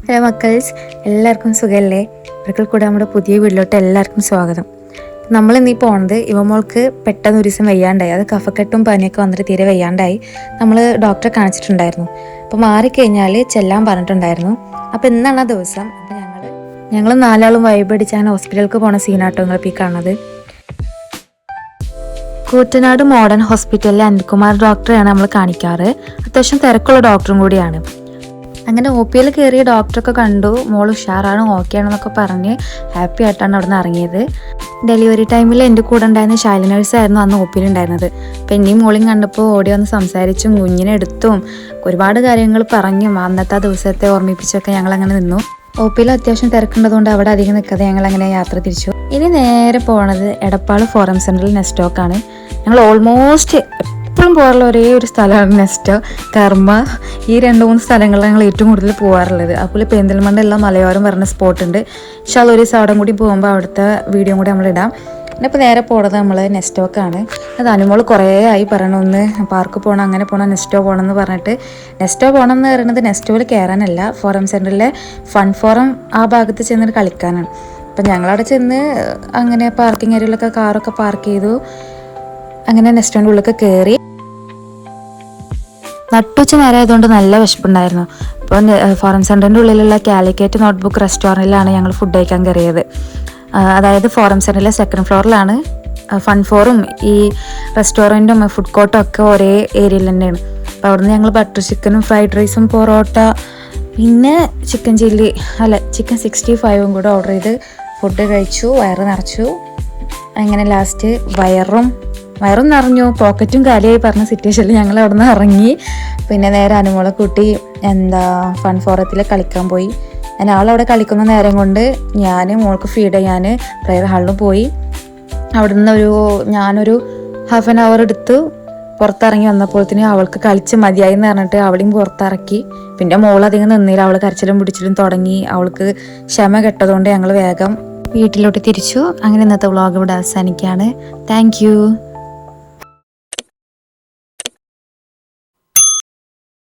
Hello മക്കൾസ്, എല്ലാവർക്കും സുഖമല്ലേ? ഒരിക്കൽ കൂടെ നമ്മുടെ പുതിയ വീട്ടിലോട്ട് എല്ലാവർക്കും സ്വാഗതം. നമ്മളിന്നീ പോകുന്നത് ഇവമോൾക്ക് പെട്ടെന്ന് ഒരു ദിവസം വയ്യാണ്ടായി. അത് കഫക്കെട്ടും പനിയൊക്കെ വന്നിട്ട് തീരെ വയ്യാണ്ടായി. നമ്മൾ ഡോക്ടറെ കാണിച്ചിട്ടുണ്ടായിരുന്നു. അപ്പോൾ മാറിക്കഴിഞ്ഞാൽ ചെല്ലാൻ പറഞ്ഞിട്ടുണ്ടായിരുന്നു. അപ്പോൾ ഇന്നാണ് ആ ദിവസം. അപ്പോൾ ഞങ്ങൾ നാലാളും വൈബടിച്ചാണ് ഹോസ്പിറ്റലിലേക്ക് പോണ സീനാട്ടോ നിങ്ങളിപ്പോൾ ഈ കാണുന്നത്. കൂറ്റനാട് മോഡേൺ ഹോസ്പിറ്റലിലെ അനിൽകുമാർ ഡോക്ടറെയാണ് നമ്മൾ കാണിക്കാറ്. അത്യാവശ്യം തിരക്കുള്ള ഡോക്ടറും കൂടിയാണ്. അങ്ങനെ ഒ പിയിൽ കയറിയ ഡോക്ടറൊക്കെ കണ്ടു. മോൾ ഉഷാറാണ്, ഓക്കെ ആണെന്നൊക്കെ പറഞ്ഞ് ഹാപ്പി ആയിട്ടാണ് അവിടെ നിന്ന് ഇറങ്ങിയത്. ഡെലിവറി ടൈമിൽ എൻ്റെ കൂടെ ഉണ്ടായിരുന്ന ശൈല നഴ്സായിരുന്നു അന്ന് ഒ പിയിൽ ഉണ്ടായിരുന്നത്. അപ്പം എന്നെയും മോളിയും കണ്ടപ്പോൾ ഓടി വന്ന് സംസാരിച്ചും കുഞ്ഞിനെ എടുത്തും ഒരുപാട് കാര്യങ്ങൾ പറഞ്ഞും അന്നത്തെ ദിവസത്തെ ഓർമ്മിപ്പിച്ചൊക്കെ ഞങ്ങളങ്ങനെ നിന്നു. ഒ പിയിൽ അത്യാവശ്യം തിരക്കുണ്ടതുകൊണ്ട് അവിടെ അധികം നിൽക്കാതെ ഞങ്ങളങ്ങനെ യാത്ര തിരിച്ചു. ഇനി നേരെ പോണത് എടപ്പാൾ ഫോറം സെൻറ്ററിൽ നെസ്റ്റോക്കാണ്. ഞങ്ങൾ ഓൾമോസ്റ്റ് എപ്പോഴും പോകാറുള്ള ഒരേ ഒരു സ്ഥലമാണ് നെസ്റ്റോ, കർമ്മ. ഈ 2-3 സ്ഥലങ്ങളിൽ ഞങ്ങൾ ഏറ്റവും കൂടുതൽ പോകാറുള്ളത്. അപ്പോൾ പെരിന്തൽമണ്ണ എല്ലാം മലയോരം പറഞ്ഞ സ്പോട്ടുണ്ട്. പക്ഷേ അതൊരു ദിവസം അവിടെ കൂടി പോകുമ്പോൾ അവിടുത്തെ വീഡിയോ കൂടി നമ്മളിടാം. പിന്നെ ഇപ്പോൾ നേരെ പോണത് നമ്മൾ നെസ്റ്റോക്കാണ്. അത് അനുമോൾ കുറേ ആയി പറയണം, ഒന്ന് പാർക്ക് പോകണം, അങ്ങനെ പോകണം, നെസ്റ്റോ പോകണം എന്ന് പറഞ്ഞിട്ട്. നെസ്റ്റോ പോകണം എന്ന് പറയുന്നത് നെസ്റ്റോയിൽ കയറാനല്ല, ഫോറം സെൻറ്ററിലെ ഫൺ ഫോറം ആ ഭാഗത്ത് ചെന്നിട്ട് കളിക്കാനാണ്. അപ്പം ഞങ്ങളവിടെ ചെന്ന് അങ്ങനെ പാർക്കിംഗ് ഏരിയയിലൊക്കെ കാറൊക്കെ പാർക്ക് ചെയ്തു. അങ്ങനെ നെസ്റ്റോൻ്റെ ഉള്ളിലൊക്കെ കയറി. നട്ടുച്ച നേരം ആയതുകൊണ്ട് നല്ല വിശപ്പുണ്ടായിരുന്നു. അപ്പോൾ ഫോറം സെൻറ്ററിൻ്റെ ഉള്ളിലുള്ള കാലിക്കറ്റ് നോട്ട്ബുക്ക് റെസ്റ്റോറൻറ്റിലാണ് ഞങ്ങൾ ഫുഡ് കഴിക്കാൻ കയറിയത്. അതായത് ഫോറം സെൻറ്ററിലെ 2nd ഫ്ലോറിലാണ് ഫൺ ഫോറും ഈ റെസ്റ്റോറൻറ്റും ഫുഡ് കോർട്ടും ഒക്കെ ഒരേ ഏരിയയിൽ തന്നെയാണ്. അപ്പോൾ അവിടുന്ന് ഞങ്ങൾ ബട്ടർ ചിക്കനും ഫ്രൈഡ് റൈസും പൊറോട്ട പിന്നെ ചിക്കൻ 65 കൂടെ ഓർഡർ ചെയ്ത് ഫുഡ് കഴിച്ചു. വയറ് നിറച്ചു. അങ്ങനെ ലാസ്റ്റ് വയറും നിറഞ്ഞു, പോക്കറ്റും കാലിയായി പറഞ്ഞ സിറ്റുവേഷനിൽ ഞങ്ങൾ അവിടെ നിന്ന് ഇറങ്ങി. പിന്നെ നേരെ അനുമോളെ കൂട്ടി ഫൺ ഫോറത്തിൽ കളിക്കാൻ പോയി. ഞാൻ ആളവിടെ കളിക്കുന്ന നേരം കൊണ്ട് ഞാൻ മോൾക്ക് ഫീഡ് ചെയ്യാൻ പ്രയർ ഹാളിൽ പോയി. അവിടെ നിന്ന് ഞാനൊരു ഹാഫ് ആൻ അവർ എടുത്ത് പുറത്തിറങ്ങി വന്നപ്പോഴത്തേന് അവൾക്ക് കളിച്ച് മതിയായി എന്ന് പറഞ്ഞിട്ട് അവളെയും പുറത്തിറക്കി. പിന്നെ മോളധികം നിന്നില്ല, അവൾ കരച്ചിലും പിടിച്ചിലും തുടങ്ങി. അവൾക്ക് ക്ഷമ കെട്ടതുകൊണ്ട് ഞങ്ങൾ വേഗം വീട്ടിലോട്ട് തിരിച്ചു. അങ്ങനെ ഇന്നത്തെ വ്ളോഗ് ഇവിടെ അവസാനിക്കുകയാണ്. Thank you.